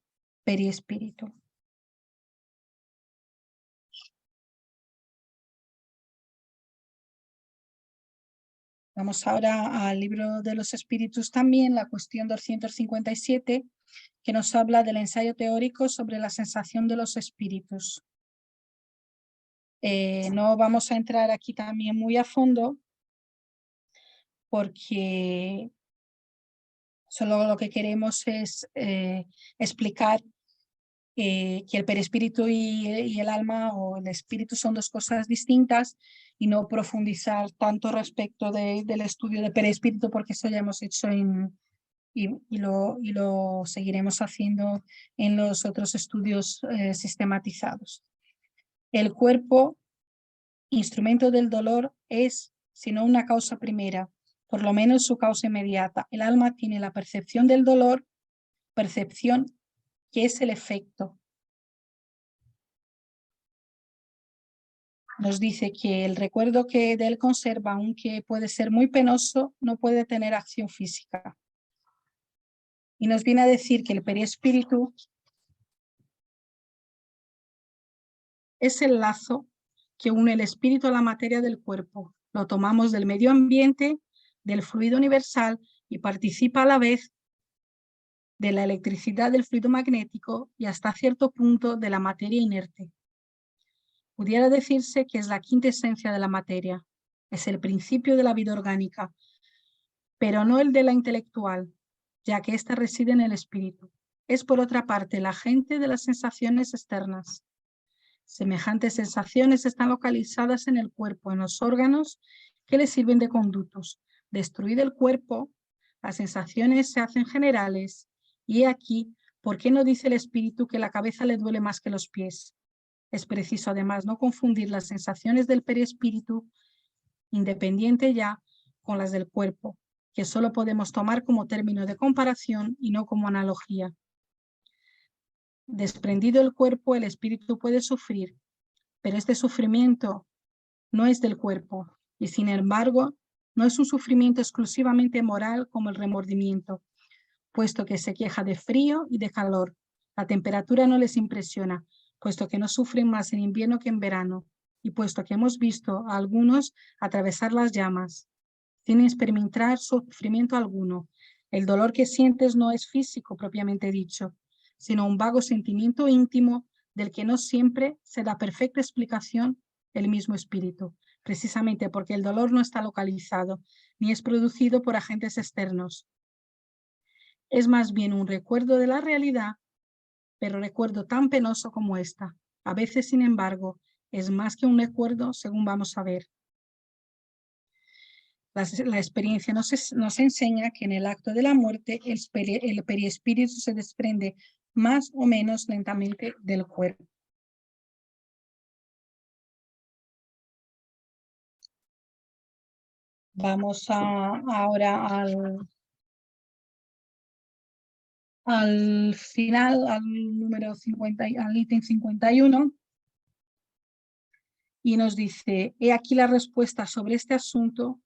periespíritu. Vamos ahora al libro de los espíritus también, la cuestión 257, que nos habla del ensayo teórico sobre la sensación de los espíritus. No vamos a entrar aquí también muy a fondo, porque solo lo que queremos es explicar que el perispíritu y el alma o el espíritu son dos cosas distintas y no profundizar tanto respecto del estudio de perispíritu, porque eso ya hemos hecho y lo seguiremos haciendo en los otros estudios sistematizados. El cuerpo, instrumento del dolor, es, si no una causa primera, por lo menos su causa inmediata. El alma tiene la percepción del dolor, percepción que es el efecto. Nos dice que el recuerdo que de él conserva, aunque puede ser muy penoso, no puede tener acción física. Y nos viene a decir que el perispíritu es el lazo que une el espíritu a la materia del cuerpo. Lo tomamos del medio ambiente, del fluido universal y participa a la vez de la electricidad del fluido magnético y hasta cierto punto de la materia inerte. Pudiera decirse que es la quinta esencia de la materia, es el principio de la vida orgánica, pero no el de la intelectual, ya que ésta reside en el espíritu. Es, por otra parte, la agente de las sensaciones externas. Semejantes sensaciones están localizadas en el cuerpo, en los órganos que le sirven de conductos. Destruido el cuerpo, las sensaciones se hacen generales, y he aquí por qué no dice el espíritu que la cabeza le duele más que los pies. Es preciso además no confundir las sensaciones del perispíritu, independiente ya, con las del cuerpo, que solo podemos tomar como término de comparación y no como analogía. Desprendido el cuerpo, el espíritu puede sufrir, pero este sufrimiento no es del cuerpo y sin embargo no es un sufrimiento exclusivamente moral como el remordimiento, puesto que se queja de frío y de calor. La temperatura no les impresiona, puesto que no sufren más en invierno que en verano, y puesto que hemos visto a algunos atravesar las llamas, sin experimentar sufrimiento alguno. El dolor que sientes no es físico propiamente dicho, sino un vago sentimiento íntimo del que no siempre se da perfecta explicación el mismo espíritu, precisamente porque el dolor no está localizado, ni es producido por agentes externos. Es más bien un recuerdo de la realidad, pero recuerdo tan penoso como esta. A veces, sin embargo, es más que un recuerdo, según vamos a ver. La experiencia nos enseña que en el acto de la muerte el perispíritu se desprende más o menos lentamente del cuerpo. Vamos ahora al final, al número 50, al ítem 51, y nos dice: he aquí la respuesta sobre este asunto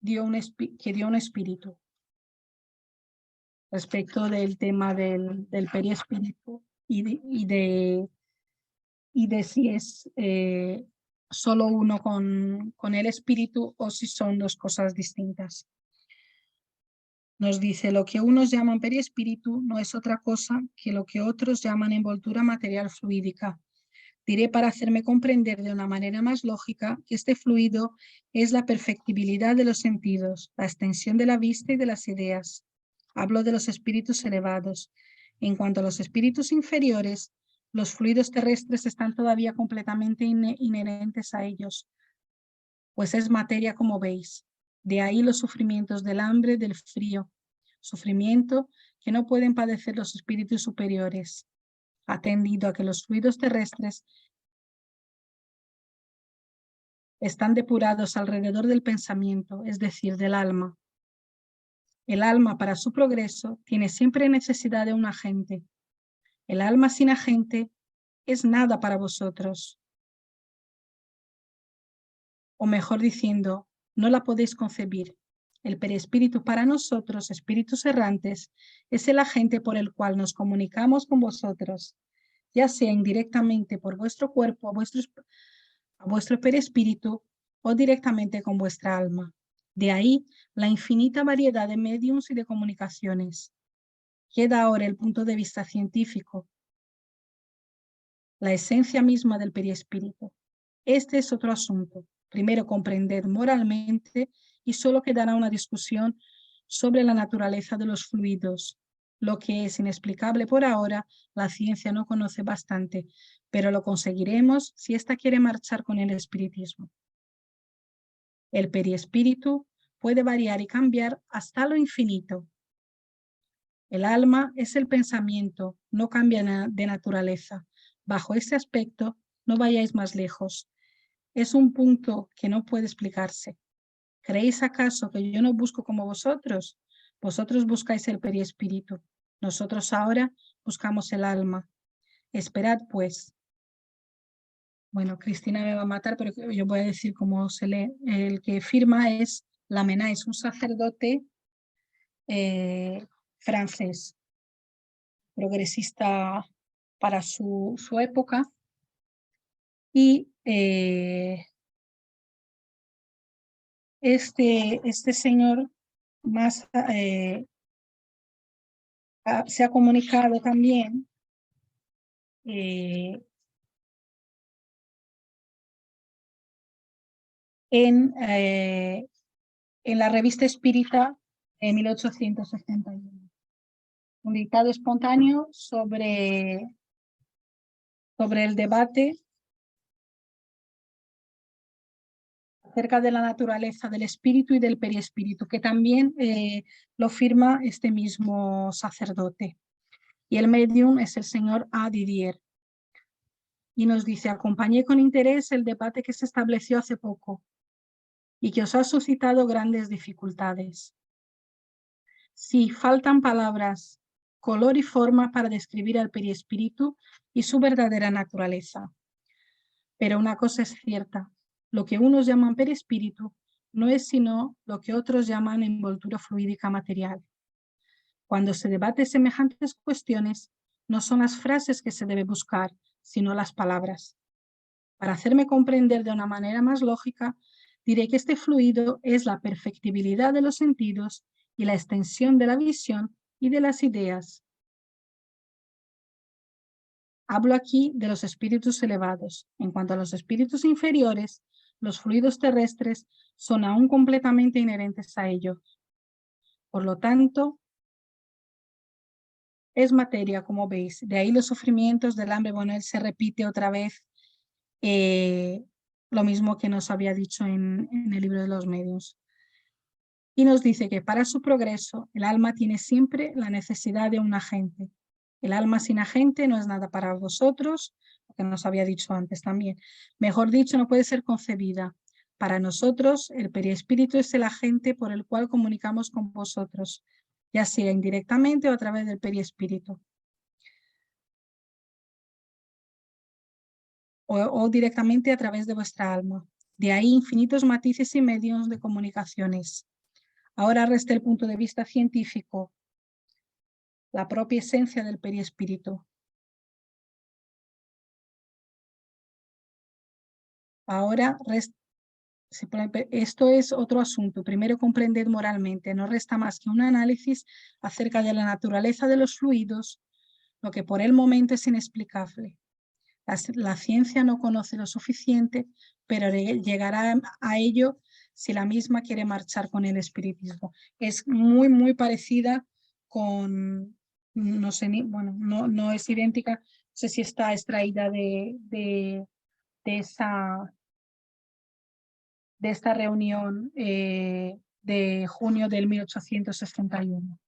que dio un espíritu respecto del tema del perispíritu y de si es solo uno con el espíritu o si son dos cosas distintas. Nos dice, lo que unos llaman periespíritu no es otra cosa que lo que otros llaman envoltura material fluídica. Diré para hacerme comprender de una manera más lógica que este fluido es la perfectibilidad de los sentidos, la extensión de la vista y de las ideas. Hablo de los espíritus elevados. En cuanto a los espíritus inferiores, los fluidos terrestres están todavía completamente inherentes a ellos, pues es materia como veis. De ahí los sufrimientos del hambre, del frío, sufrimiento que no pueden padecer los espíritus superiores, atendido a que los fluidos terrestres están depurados alrededor del pensamiento, es decir, del alma. El alma, para su progreso, tiene siempre necesidad de un agente. El alma sin agente es nada para vosotros. O mejor diciendo, no la podéis concebir. El perispíritu para nosotros, espíritus errantes, es el agente por el cual nos comunicamos con vosotros, ya sea indirectamente por vuestro cuerpo, a vuestro perispíritu o directamente con vuestra alma. De ahí la infinita variedad de mediums y de comunicaciones. Queda ahora el punto de vista científico, la esencia misma del perispíritu. Este es otro asunto. Primero comprender moralmente y solo quedará una discusión sobre la naturaleza de los fluidos. Lo que es inexplicable por ahora, la ciencia no conoce bastante, pero lo conseguiremos si ésta quiere marchar con el espiritismo. El periespíritu puede variar y cambiar hasta lo infinito. El alma es el pensamiento, no cambia de naturaleza. Bajo este aspecto, no vayáis más lejos. Es un punto que no puede explicarse. ¿Creéis acaso que yo no busco como vosotros? Vosotros buscáis el periespíritu. Nosotros ahora buscamos el alma. Esperad, pues. Bueno, Cristina me va a matar, pero yo voy a decir cómo se lee. El que firma es Lamena, es un sacerdote francés, progresista para su época. Y este señor más se ha comunicado también en la revista Espírita de 1871. Un dictado espontáneo sobre el debate acerca de la naturaleza del espíritu y del periespíritu, que también lo firma este mismo sacerdote. Y el medium es el señor A. Didier. Y nos dice, acompañé con interés el debate que se estableció hace poco y que os ha suscitado grandes dificultades. Sí, faltan palabras, color y forma para describir al periespíritu y su verdadera naturaleza. Pero una cosa es cierta, lo que unos llaman perispíritu no es sino lo que otros llaman envoltura fluídica material. Cuando se debate semejantes cuestiones, no son las frases que se debe buscar, sino las palabras. Para hacerme comprender de una manera más lógica, diré que este fluido es la perfectibilidad de los sentidos y la extensión de la visión y de las ideas. Hablo aquí de los espíritus elevados. En cuanto a los espíritus inferiores, los fluidos terrestres son aún completamente inherentes a ellos. Por lo tanto, es materia, como veis. De ahí los sufrimientos del hambre. Bueno, él se repite otra vez lo mismo que nos había dicho en el libro de los medios. Y nos dice que para su progreso el alma tiene siempre la necesidad de un agente. El alma sin agente no es nada para vosotros, lo que nos había dicho antes también. Mejor dicho, no puede ser concebida. Para nosotros, el periespíritu es el agente por el cual comunicamos con vosotros, ya sea indirectamente o a través del periespíritu. O directamente a través de vuestra alma. De ahí infinitos matices y medios de comunicaciones. Ahora resta el punto de vista científico, la propia esencia del periespíritu. Ahora, esto es otro asunto. Primero, comprended moralmente. No resta más que un análisis acerca de la naturaleza de los fluidos, lo que por el momento es inexplicable. La ciencia no conoce lo suficiente, pero llegará a ello si la misma quiere marchar con el espiritismo. Es muy, muy parecida con, no sé, bueno, no es idéntica, no sé si está extraída de esta reunión de junio del 1861.